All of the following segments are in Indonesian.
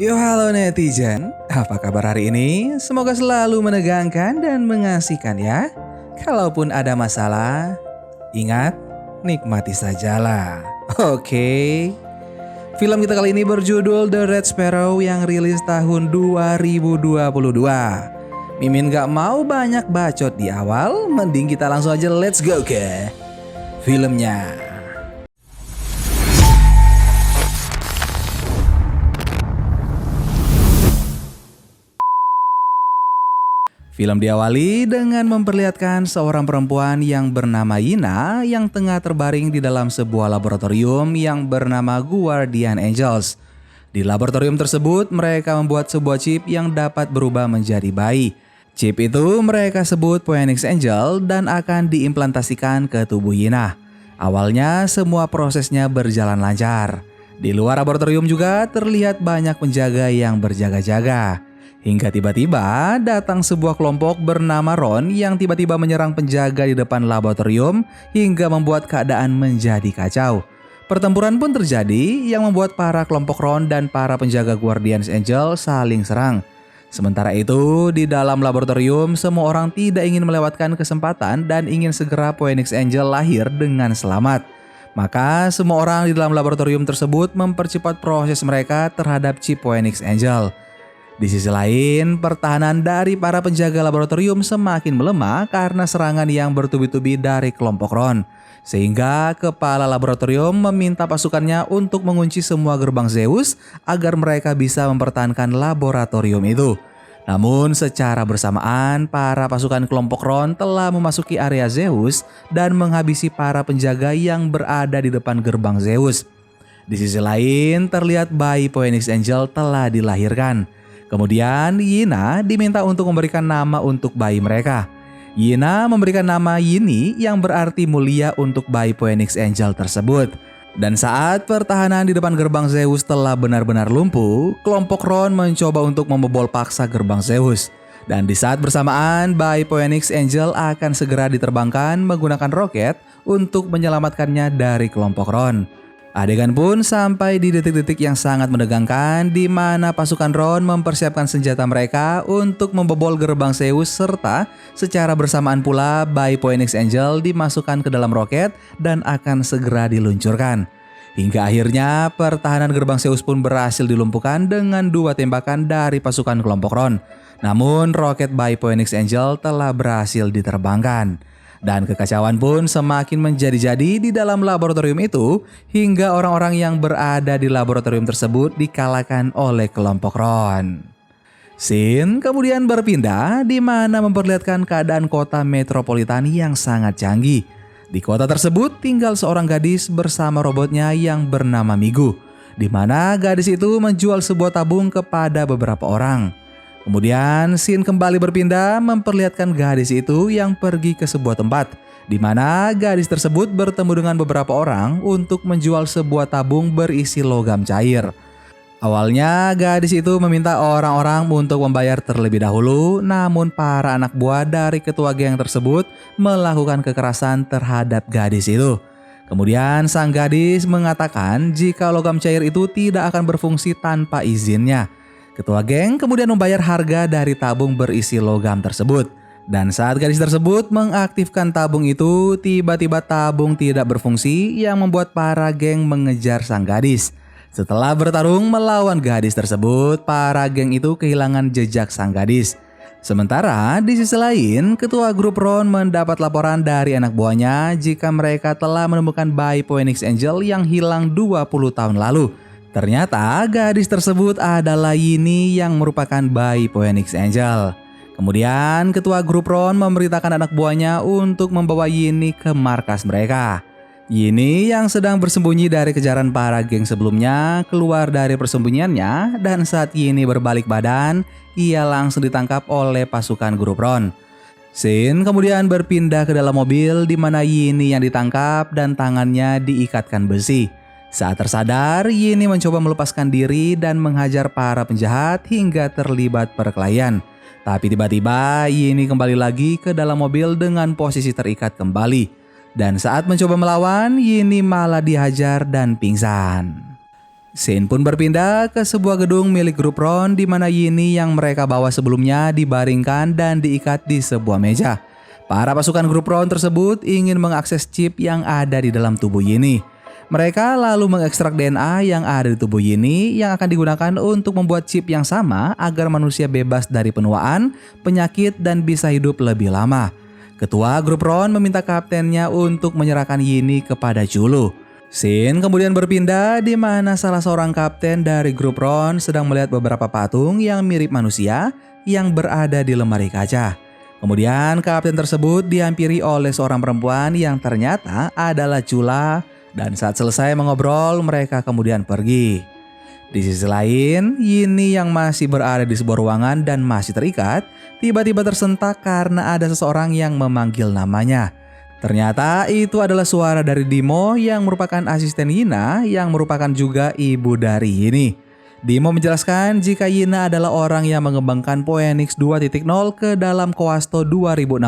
Yo halo netizen, apa kabar hari ini? Semoga selalu menegangkan dan mengasihkan ya. Kalaupun ada masalah, ingat, nikmati sajalah. Oke. Film kita kali ini berjudul The Red Sparrow yang rilis tahun 2022. Mimin gak mau banyak bacot di awal, mending kita langsung aja let's go ke filmnya. Film diawali dengan memperlihatkan seorang perempuan yang bernama Yina yang tengah terbaring di dalam sebuah laboratorium yang bernama Guardian Angels. Di laboratorium tersebut mereka membuat sebuah chip yang dapat berubah menjadi bayi. Chip itu mereka sebut Phoenix Angel dan akan diimplantasikan ke tubuh Yina. Awalnya semua prosesnya berjalan lancar. Di luar laboratorium juga terlihat banyak penjaga yang berjaga-jaga. Hingga tiba-tiba datang sebuah kelompok bernama Ron yang tiba-tiba menyerang penjaga di depan laboratorium hingga membuat keadaan menjadi kacau. Pertempuran pun terjadi yang membuat para kelompok Ron dan para penjaga Guardians Angel saling serang. Sementara itu, di dalam laboratorium semua orang tidak ingin melewatkan kesempatan dan ingin segera Phoenix Angel lahir dengan selamat. Maka semua orang di dalam laboratorium tersebut mempercepat proses mereka terhadap chip Phoenix Angel. Di sisi lain, pertahanan dari para penjaga laboratorium semakin melemah karena serangan yang bertubi-tubi dari kelompok Ron. Sehingga kepala laboratorium meminta pasukannya untuk mengunci semua gerbang Zeus agar mereka bisa mempertahankan laboratorium itu. Namun secara bersamaan, para pasukan kelompok Ron telah memasuki area Zeus dan menghabisi para penjaga yang berada di depan gerbang Zeus. Di sisi lain, terlihat bayi Phoenix Angel telah dilahirkan. Kemudian Yina diminta untuk memberikan nama untuk bayi mereka. Yina memberikan nama Yini yang berarti mulia untuk bayi Phoenix Angel tersebut. Dan saat pertahanan di depan gerbang Zeus telah benar-benar lumpuh, kelompok Ron mencoba untuk membobol paksa gerbang Zeus. Dan di saat bersamaan, bayi Phoenix Angel akan segera diterbangkan menggunakan roket untuk menyelamatkannya dari kelompok Ron. Adegan pun sampai di detik-detik yang sangat menegangkan di mana pasukan Ron mempersiapkan senjata mereka untuk membobol gerbang Zeus serta secara bersamaan pula bayi Phoenix Angel dimasukkan ke dalam roket dan akan segera diluncurkan. Hingga akhirnya pertahanan gerbang Zeus pun berhasil dilumpuhkan dengan 2 tembakan dari pasukan kelompok Ron. Namun roket bayi Phoenix Angel telah berhasil diterbangkan. Dan kekacauan pun semakin menjadi-jadi di dalam laboratorium itu hingga orang-orang yang berada di laboratorium tersebut dikalahkan oleh kelompok Ron. Scene kemudian berpindah di mana memperlihatkan keadaan kota metropolitan yang sangat canggih. Di kota tersebut tinggal seorang gadis bersama robotnya yang bernama Migu, di mana gadis itu menjual sebuah tabung kepada beberapa orang. Kemudian scene kembali berpindah memperlihatkan gadis itu yang pergi ke sebuah tempat di mana gadis tersebut bertemu dengan beberapa orang untuk menjual sebuah tabung berisi logam cair. Awalnya gadis itu meminta orang-orang untuk membayar terlebih dahulu, namun para anak buah dari ketua geng tersebut melakukan kekerasan terhadap gadis itu. Kemudian sang gadis mengatakan jika logam cair itu tidak akan berfungsi tanpa izinnya. Ketua geng kemudian membayar harga dari tabung berisi logam tersebut. Dan saat gadis tersebut mengaktifkan tabung itu, tiba-tiba tabung tidak berfungsi yang membuat para geng mengejar sang gadis. Setelah bertarung melawan gadis tersebut, para geng itu kehilangan jejak sang gadis. Sementara di sisi lain, ketua grup Ron mendapat laporan dari anak buahnya jika mereka telah menemukan bayi Phoenix Angel yang hilang 20 tahun lalu. Ternyata gadis tersebut adalah Yini yang merupakan bayi Phoenix Angel. Kemudian ketua grup Ron memberitakan anak buahnya untuk membawa Yini ke markas mereka. Yini yang sedang bersembunyi dari kejaran para geng sebelumnya keluar dari persembunyiannya dan saat Yini berbalik badan, ia langsung ditangkap oleh pasukan grup Ron. Scene kemudian berpindah ke dalam mobil di mana Yini yang ditangkap dan tangannya diikatkan besi. Saat tersadar, Yini mencoba melepaskan diri dan menghajar para penjahat hingga terlibat perkelahian. Tapi tiba-tiba Yini kembali lagi ke dalam mobil dengan posisi terikat kembali. Dan saat mencoba melawan, Yini malah dihajar dan pingsan. Scene pun berpindah ke sebuah gedung milik grup Ron di mana Yini yang mereka bawa sebelumnya dibaringkan dan diikat di sebuah meja. Para pasukan grup Ron tersebut ingin mengakses chip yang ada di dalam tubuh Yini. Mereka lalu mengekstrak DNA yang ada di tubuh Yini yang akan digunakan untuk membuat chip yang sama agar manusia bebas dari penuaan, penyakit, dan bisa hidup lebih lama. Ketua grup Ron meminta kaptennya untuk menyerahkan Yini kepada Chulu. Scene kemudian berpindah di mana salah seorang kapten dari grup Ron sedang melihat beberapa patung yang mirip manusia yang berada di lemari kaca. Kemudian kapten tersebut dihampiri oleh seorang perempuan yang ternyata adalah Chula, dan saat selesai mengobrol mereka kemudian pergi. Di sisi lain, Yini yang masih berada di sebuah ruangan dan masih terikat, tiba-tiba tersentak karena ada seseorang yang memanggil namanya. Ternyata itu adalah suara dari Dimo yang merupakan asisten Yina yang merupakan juga ibu dari Yini. Dimo menjelaskan jika Yina adalah orang yang mengembangkan Phoenix 2.0 ke dalam Coasto 2060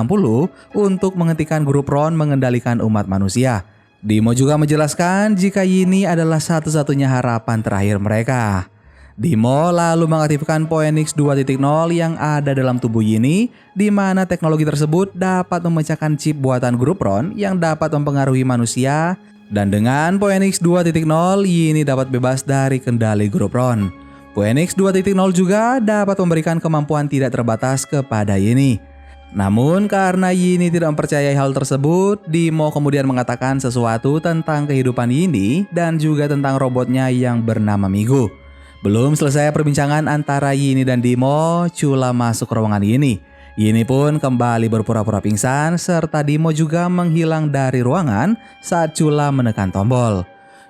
untuk menghentikan grup Ron mengendalikan umat manusia. Dimo juga menjelaskan jika Yini adalah satu-satunya harapan terakhir mereka. Dimo lalu mengaktifkan Phoenix 2.0 yang ada dalam tubuh Yini, di mana teknologi tersebut dapat memecahkan chip buatan grup Ron yang dapat mempengaruhi manusia, dan dengan Phoenix 2.0 Yini dapat bebas dari kendali grup Ron. Phoenix 2.0 juga dapat memberikan kemampuan tidak terbatas kepada Yini. Namun karena Yini tidak mempercayai hal tersebut, Dimo kemudian mengatakan sesuatu tentang kehidupan Yini dan juga tentang robotnya yang bernama Migu. Belum selesai perbincangan antara Yini dan Dimo, Chula masuk ke ruangan Yini. Yini pun kembali berpura-pura pingsan serta Dimo juga menghilang dari ruangan saat Chula menekan tombol.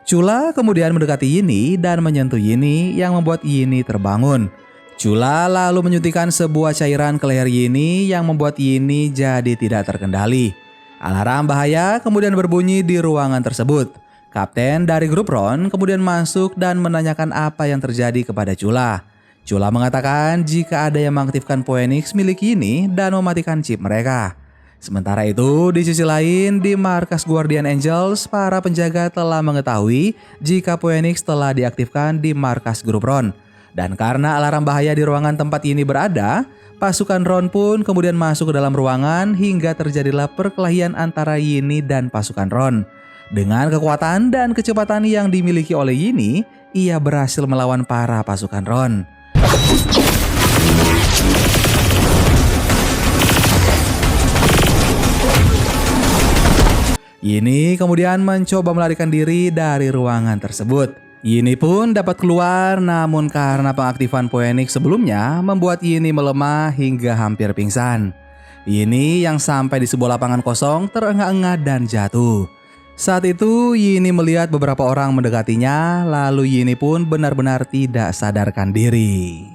Chula kemudian mendekati Yini dan menyentuh Yini yang membuat Yini terbangun. Chula lalu menyuntikkan sebuah cairan ke leher Yini yang membuat Yini jadi tidak terkendali. Alarm bahaya kemudian berbunyi di ruangan tersebut. Kapten dari grup Ron kemudian masuk dan menanyakan apa yang terjadi kepada Chula. Chula mengatakan jika ada yang mengaktifkan Phoenix milik Yini dan mematikan chip mereka. Sementara itu, di sisi lain, di markas Guardian Angels, para penjaga telah mengetahui jika Phoenix telah diaktifkan di markas grup Ron. Dan karena alarm bahaya di ruangan tempat Yini berada, pasukan Ron pun kemudian masuk ke dalam ruangan hingga terjadilah perkelahian antara Yini dan pasukan Ron. Dengan kekuatan dan kecepatan yang dimiliki oleh Yini, ia berhasil melawan para pasukan Ron. Yini kemudian mencoba melarikan diri dari ruangan tersebut. Yini pun dapat keluar, namun karena pengaktifan Phoenix sebelumnya membuat Yini melemah hingga hampir pingsan. Yini yang sampai di sebuah lapangan kosong terengah-engah dan jatuh. Saat itu Yini melihat beberapa orang mendekatinya, lalu Yini pun benar-benar tidak sadarkan diri.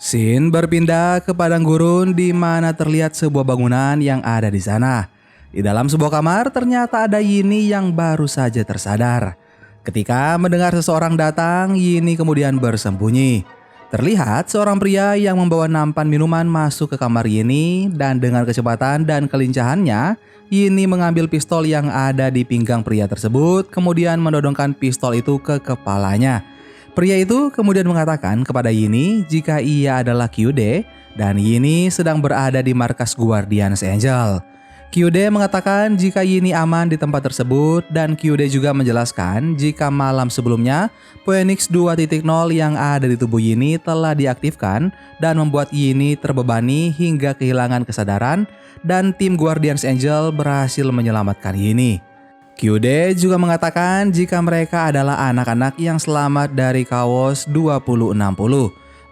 Scene berpindah ke padang gurun di mana terlihat sebuah bangunan yang ada di sana. Di dalam sebuah kamar ternyata ada Yini yang baru saja tersadar. Ketika mendengar seseorang datang, Yini kemudian bersembunyi. Terlihat seorang pria yang membawa nampan minuman masuk ke kamar Yini dan dengan kecepatan dan kelincahannya, Yini mengambil pistol yang ada di pinggang pria tersebut, kemudian menodongkan pistol itu ke kepalanya. Pria itu kemudian mengatakan kepada Yini jika ia adalah Kyude dan Yini sedang berada di markas Guardians Angel. Kyude mengatakan jika Yini aman di tempat tersebut dan Kyude juga menjelaskan jika malam sebelumnya Phoenix 2.0 yang ada di tubuh Yini telah diaktifkan dan membuat Yini terbebani hingga kehilangan kesadaran dan tim Guardians Angel berhasil menyelamatkan Yini. Kyude juga mengatakan jika mereka adalah anak-anak yang selamat dari Chaos 2060.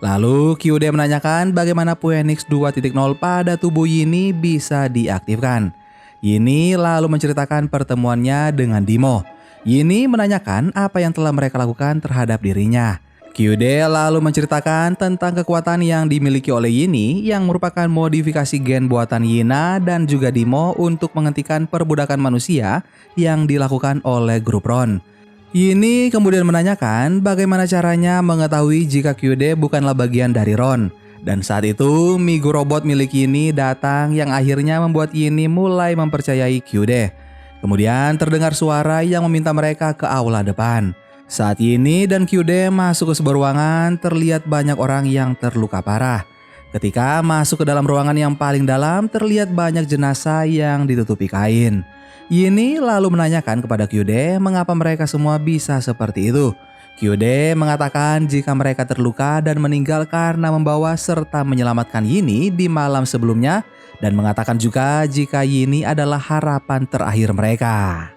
Lalu Kyude menanyakan bagaimana Phoenix 2.0 pada tubuh Yini bisa diaktifkan. Yini lalu menceritakan pertemuannya dengan Dimo. Yini menanyakan apa yang telah mereka lakukan terhadap dirinya. Kyude lalu menceritakan tentang kekuatan yang dimiliki oleh Yini yang merupakan modifikasi gen buatan Yina dan juga Dimo untuk menghentikan perbudakan manusia yang dilakukan oleh grup Ron. Yini kemudian menanyakan bagaimana caranya mengetahui jika Kyude bukanlah bagian dari Ron. Dan saat itu Migu robot milik Yini datang yang akhirnya membuat Yini mulai mempercayai Kyude. Kemudian terdengar suara yang meminta mereka ke aula depan. Saat ini dan Kyude masuk ke sebuah ruangan, terlihat banyak orang yang terluka parah. Ketika masuk ke dalam ruangan yang paling dalam, terlihat banyak jenazah yang ditutupi kain. Yini lalu menanyakan kepada Kyude mengapa mereka semua bisa seperti itu. Kyude mengatakan jika mereka terluka dan meninggal karena membawa serta menyelamatkan Yini di malam sebelumnya, dan mengatakan juga jika Yini adalah harapan terakhir mereka.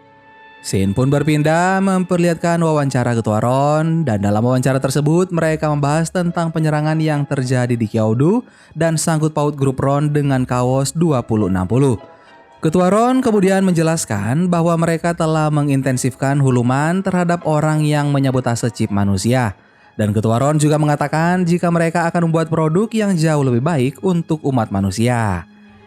Scene pun berpindah memperlihatkan wawancara Ketua Ron, dan dalam wawancara tersebut mereka membahas tentang penyerangan yang terjadi di Kyoto dan sangkut paut grup Ron dengan Chaos 2060. Ketua Ron kemudian menjelaskan bahwa mereka telah mengintensifkan huluman terhadap orang yang menyabotase chip manusia. Dan Ketua Ron juga mengatakan jika mereka akan membuat produk yang jauh lebih baik untuk umat manusia.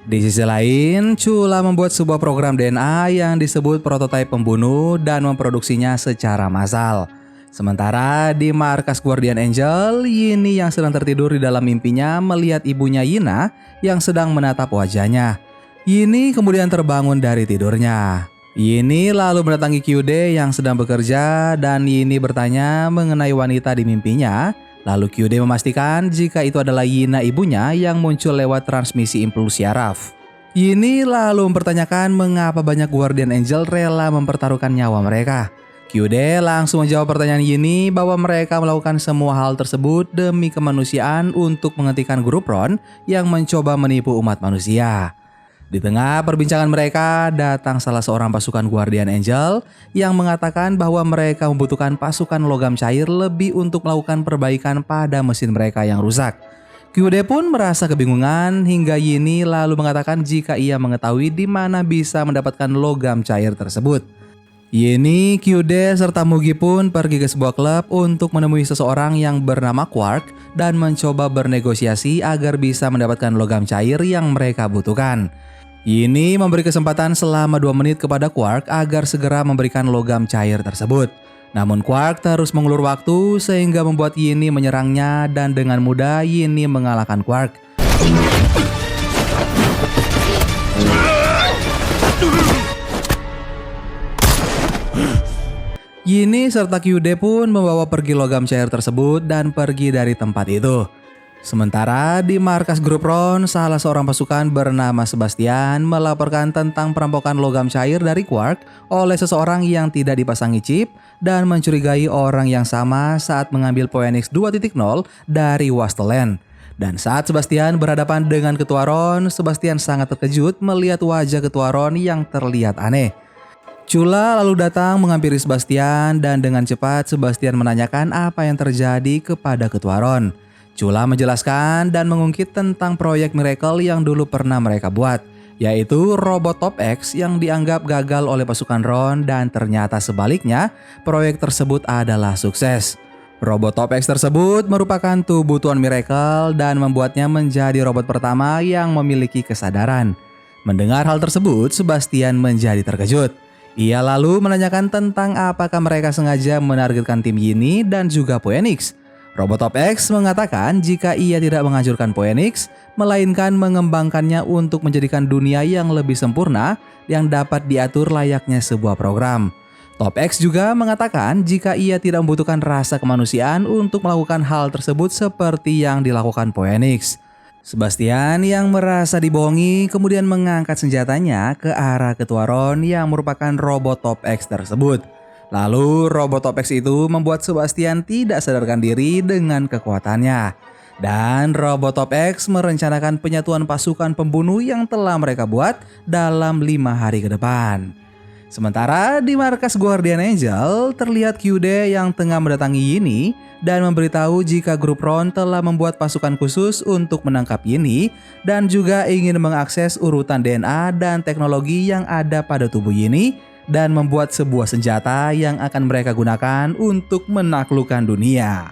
Di sisi lain, Chula membuat sebuah program DNA yang disebut prototipe pembunuh dan memproduksinya secara massal. Sementara di markas Guardian Angel, Yini yang sedang tertidur di dalam mimpinya melihat ibunya Yina yang sedang menatap wajahnya. Yini kemudian terbangun dari tidurnya. Yini lalu mendatangi Kyude yang sedang bekerja dan Yini bertanya mengenai wanita di mimpinya. Lalu Kyude memastikan jika itu adalah Yina ibunya yang muncul lewat transmisi impuls syaraf. Yini lalu mempertanyakan mengapa banyak Guardian Angel rela mempertaruhkan nyawa mereka. Kyude langsung menjawab pertanyaan Yini bahwa mereka melakukan semua hal tersebut demi kemanusiaan untuk menghentikan grup Ron yang mencoba menipu umat manusia. Di tengah perbincangan mereka, datang salah seorang pasukan Guardian Angel yang mengatakan bahwa mereka membutuhkan pasukan logam cair lebih untuk melakukan perbaikan pada mesin mereka yang rusak. Kyude pun merasa kebingungan hingga Yini lalu mengatakan jika ia mengetahui di mana bisa mendapatkan logam cair tersebut. Yini, Kyude, serta Mugi pun pergi ke sebuah klub untuk menemui seseorang yang bernama Quark dan mencoba bernegosiasi agar bisa mendapatkan logam cair yang mereka butuhkan. Yini memberi kesempatan selama 2 menit kepada Quark agar segera memberikan logam cair tersebut. Namun Quark terus mengulur waktu sehingga membuat Yini menyerangnya dan dengan mudah Yini mengalahkan Quark. Yini serta Kyude pun membawa pergi logam cair tersebut dan pergi dari tempat itu. Sementara di markas grup Ron, salah seorang pasukan bernama Sebastian melaporkan tentang perampokan logam cair dari Quark oleh seseorang yang tidak dipasangi chip dan mencurigai orang yang sama saat mengambil Phoenix 2.0 dari Wasteland. Dan saat Sebastian berhadapan dengan Ketua Ron, Sebastian sangat terkejut melihat wajah Ketua Ron yang terlihat aneh. Chula lalu datang menghampiri Sebastian dan dengan cepat Sebastian menanyakan apa yang terjadi kepada Ketua Ron. Chula menjelaskan dan mengungkit tentang proyek Miracle yang dulu pernah mereka buat, yaitu robot Top X yang dianggap gagal oleh pasukan Ron dan ternyata sebaliknya proyek tersebut adalah sukses. Robot Top X tersebut merupakan tubuh Tuan Miracle dan membuatnya menjadi robot pertama yang memiliki kesadaran. Mendengar hal tersebut, Sebastian menjadi terkejut. Ia lalu menanyakan tentang apakah mereka sengaja menargetkan tim Yini dan juga Phoenix. Robot Top X mengatakan jika ia tidak menghancurkan Phoenix, melainkan mengembangkannya untuk menjadikan dunia yang lebih sempurna yang dapat diatur layaknya sebuah program. Top X juga mengatakan jika ia tidak membutuhkan rasa kemanusiaan untuk melakukan hal tersebut seperti yang dilakukan Phoenix. Sebastian yang merasa dibohongi kemudian mengangkat senjatanya ke arah Ketua Ron yang merupakan robot Top X tersebut. Lalu robot Top X itu membuat Sebastian tidak sadarkan diri dengan kekuatannya. Dan robot Top X merencanakan penyatuan pasukan pembunuh yang telah mereka buat dalam 5 hari ke depan. Sementara di markas Guardian Angel, terlihat Kyude yang tengah mendatangi Yini dan memberitahu jika grup Ron telah membuat pasukan khusus untuk menangkap Yini dan juga ingin mengakses urutan DNA dan teknologi yang ada pada tubuh Yini dan membuat sebuah senjata yang akan mereka gunakan untuk menaklukkan dunia.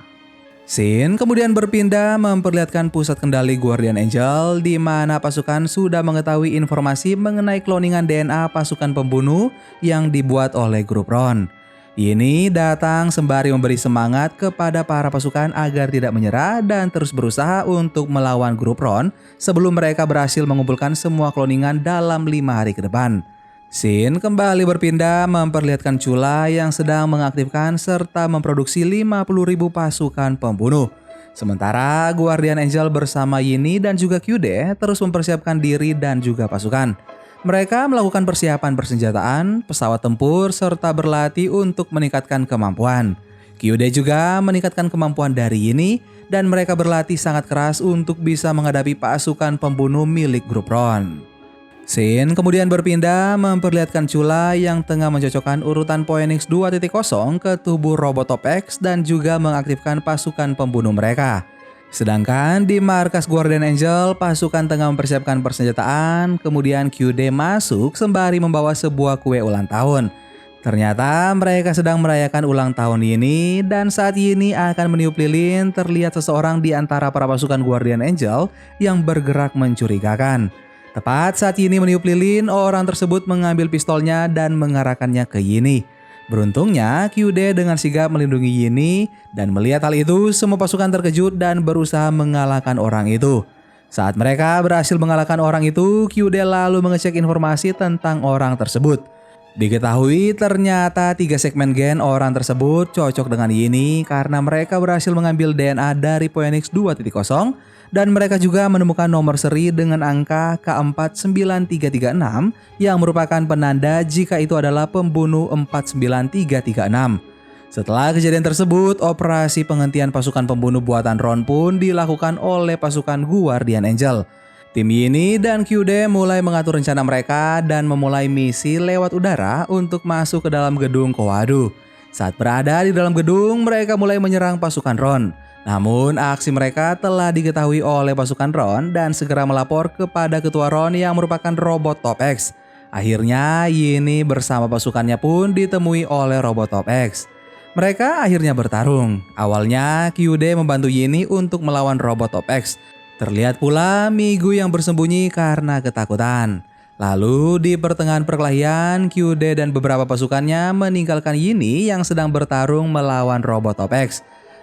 Scene kemudian berpindah memperlihatkan pusat kendali Guardian Angel di mana pasukan sudah mengetahui informasi mengenai kloningan DNA pasukan pembunuh yang dibuat oleh grup Ron. Ini datang sembari memberi semangat kepada para pasukan agar tidak menyerah dan terus berusaha untuk melawan grup Ron sebelum mereka berhasil mengumpulkan semua kloningan dalam 5 hari ke depan. Scene kembali berpindah memperlihatkan Chula yang sedang mengaktifkan serta memproduksi 50.000 pasukan pembunuh. Sementara Guardian Angel bersama Yini dan juga Kyude terus mempersiapkan diri dan juga pasukan. Mereka melakukan persiapan persenjataan, pesawat tempur, serta berlatih untuk meningkatkan kemampuan. Kyude juga meningkatkan kemampuan dari Yini dan mereka berlatih sangat keras untuk bisa menghadapi pasukan pembunuh milik grup Ron. Scene kemudian berpindah memperlihatkan Chula yang tengah mencocokkan urutan Phoenix 2.0 ke tubuh robot Top X dan juga mengaktifkan pasukan pembunuh mereka. Sedangkan di markas Guardian Angel, pasukan tengah mempersiapkan persenjataan, kemudian Kyude masuk sembari membawa sebuah kue ulang tahun. Ternyata mereka sedang merayakan ulang tahun ini dan saat ini akan meniup lilin terlihat seseorang di antara para pasukan Guardian Angel yang bergerak mencurigakan. Tepat saat Yini meniup lilin, orang tersebut mengambil pistolnya dan mengarahkannya ke Yini. Beruntungnya, Kyude dengan sigap melindungi Yini dan melihat hal itu, semua pasukan terkejut dan berusaha mengalahkan orang itu. Saat mereka berhasil mengalahkan orang itu, Kyude lalu mengecek informasi tentang orang tersebut. Diketahui ternyata 3 segmen gen orang tersebut cocok dengan Yini karena mereka berhasil mengambil DNA dari Phoenix 2.0 dan mereka juga menemukan nomor seri dengan angka K49336 yang merupakan penanda jika itu adalah pembunuh 49336. Setelah kejadian tersebut, operasi penghentian pasukan pembunuh buatan Ron pun dilakukan oleh pasukan Guardian Angel. Tim Yini dan Kyude mulai mengatur rencana mereka dan memulai misi lewat udara untuk masuk ke dalam gedung Kowadu. Saat berada di dalam gedung, mereka mulai menyerang pasukan Ron. Namun aksi mereka telah diketahui oleh pasukan Ron dan segera melapor kepada ketua Ron yang merupakan robot Top X. Akhirnya Yini bersama pasukannya pun ditemui oleh robot Top X. Mereka akhirnya bertarung. Awalnya Kyude membantu Yini untuk melawan robot Top X. Terlihat pula Migu yang bersembunyi karena ketakutan. Lalu di pertengahan perkelahian, Kyude dan beberapa pasukannya meninggalkan Yini yang sedang bertarung melawan robot Top X.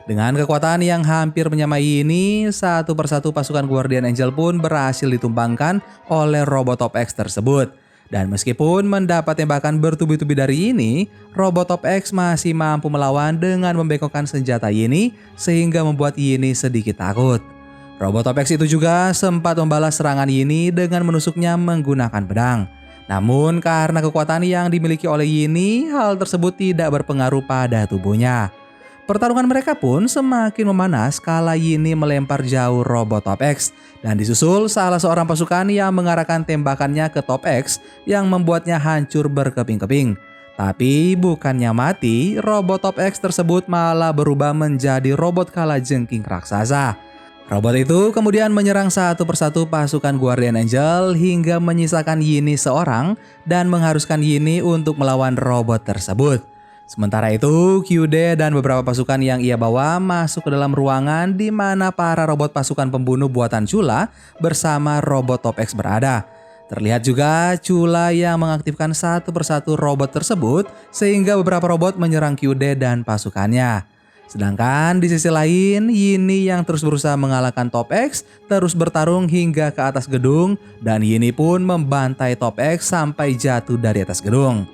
Dengan kekuatan yang hampir menyamai ini, satu persatu pasukan Guardian Angel pun berhasil ditumbangkan oleh robot Top X tersebut. Dan meskipun mendapat tembakan bertubi-tubi dari ini, robot Top X masih mampu melawan dengan membengkokkan senjata Yini sehingga membuat Yini sedikit takut. Robot Top X itu juga sempat membalas serangan Yini dengan menusuknya menggunakan pedang. Namun karena kekuatan yang dimiliki oleh Yini, hal tersebut tidak berpengaruh pada tubuhnya. Pertarungan mereka pun semakin memanas kala Yini melempar jauh robot Top X dan disusul salah seorang pasukan yang mengarahkan tembakannya ke Top X yang membuatnya hancur berkeping-keping. Tapi bukannya mati, robot Top X tersebut malah berubah menjadi robot kalajengking raksasa. Robot itu kemudian menyerang satu persatu pasukan Guardian Angel hingga menyisakan Yini seorang dan mengharuskan Yini untuk melawan robot tersebut. Sementara itu, Kyude dan beberapa pasukan yang ia bawa masuk ke dalam ruangan di mana para robot pasukan pembunuh buatan Chula bersama robot Top X berada. Terlihat juga Chula yang mengaktifkan satu persatu robot tersebut sehingga beberapa robot menyerang Kyude dan pasukannya. Sedangkan di sisi lain, Yini yang terus berusaha mengalahkan Top X terus bertarung hingga ke atas gedung dan Yini pun membantai Top X sampai jatuh dari atas gedung.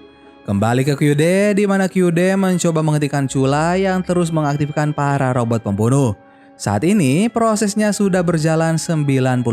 Kembali ke Kyude, di mana Kyude mencoba menghentikan Chula yang terus mengaktifkan para robot pembunuh. Saat ini prosesnya sudah berjalan 90%.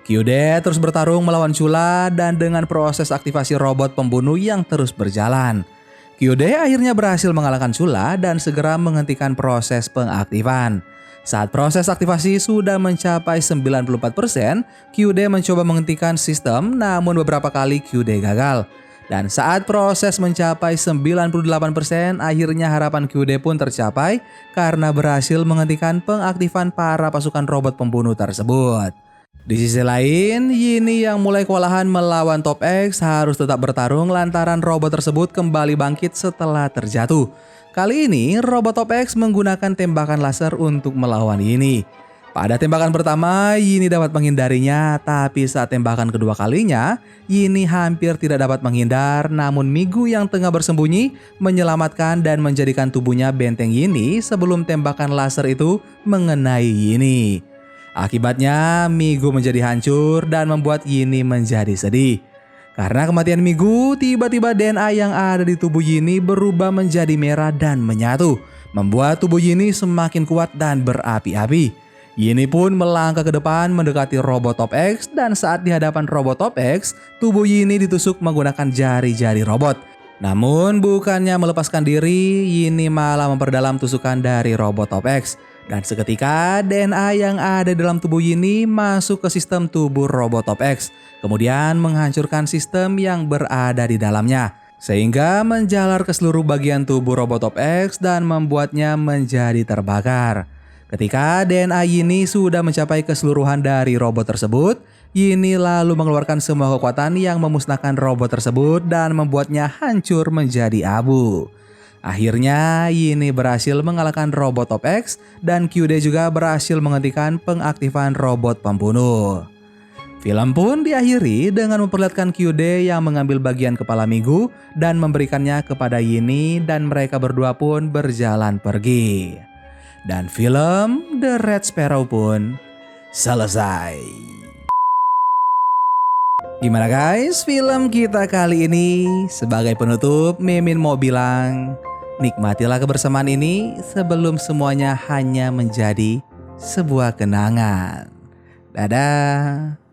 Kyude terus bertarung melawan Chula dan dengan proses aktivasi robot pembunuh yang terus berjalan. Kyude akhirnya berhasil mengalahkan Chula dan segera menghentikan proses pengaktifan. Saat proses aktivasi sudah mencapai 94%, Kyude mencoba menghentikan sistem namun beberapa kali Kyude gagal. Dan saat proses mencapai 98%, akhirnya harapan Kyude pun tercapai karena berhasil menghentikan pengaktifan para pasukan robot pembunuh tersebut. Di sisi lain, Yini yang mulai kewalahan melawan Top X harus tetap bertarung lantaran robot tersebut kembali bangkit setelah terjatuh. Kali ini, robot Top X menggunakan tembakan laser untuk melawan Yini. Pada tembakan pertama, Yini dapat menghindarinya, tapi saat tembakan kedua kalinya, Yini hampir tidak dapat menghindar, namun Migu yang tengah bersembunyi menyelamatkan dan menjadikan tubuhnya benteng Yini sebelum tembakan laser itu mengenai Yini. Akibatnya, Migu menjadi hancur dan membuat Yini menjadi sedih. Karena kematian Migu, tiba-tiba DNA yang ada di tubuh Yini berubah menjadi merah dan menyatu, membuat tubuh Yini semakin kuat dan berapi-api. Yini pun melangkah ke depan mendekati Robotop X, dan saat di hadapan Robotop X, tubuh Yini ditusuk menggunakan jari-jari robot. Namun bukannya melepaskan diri, Yini malah memperdalam tusukan dari Robotop X. Dan seketika DNA yang ada dalam tubuh Yini masuk ke sistem tubuh Robotop X, kemudian menghancurkan sistem yang berada di dalamnya, sehingga menjalar ke seluruh bagian tubuh Robotop X dan membuatnya menjadi terbakar. Ketika DNA Yini sudah mencapai keseluruhan dari robot tersebut, Yini lalu mengeluarkan semua kekuatan yang memusnahkan robot tersebut dan membuatnya hancur menjadi abu. Akhirnya Yini berhasil mengalahkan Robotop X dan QD juga berhasil menghentikan pengaktifan robot pembunuh. Film pun diakhiri dengan memperlihatkan QD yang mengambil bagian kepala Migu dan memberikannya kepada Yini, dan mereka berdua pun berjalan pergi. Dan film The Red Sparrow pun selesai. Gimana guys film kita kali ini? Sebagai penutup, Mimin mau bilang, nikmatilah kebersamaan ini sebelum semuanya hanya menjadi sebuah kenangan. Dadah.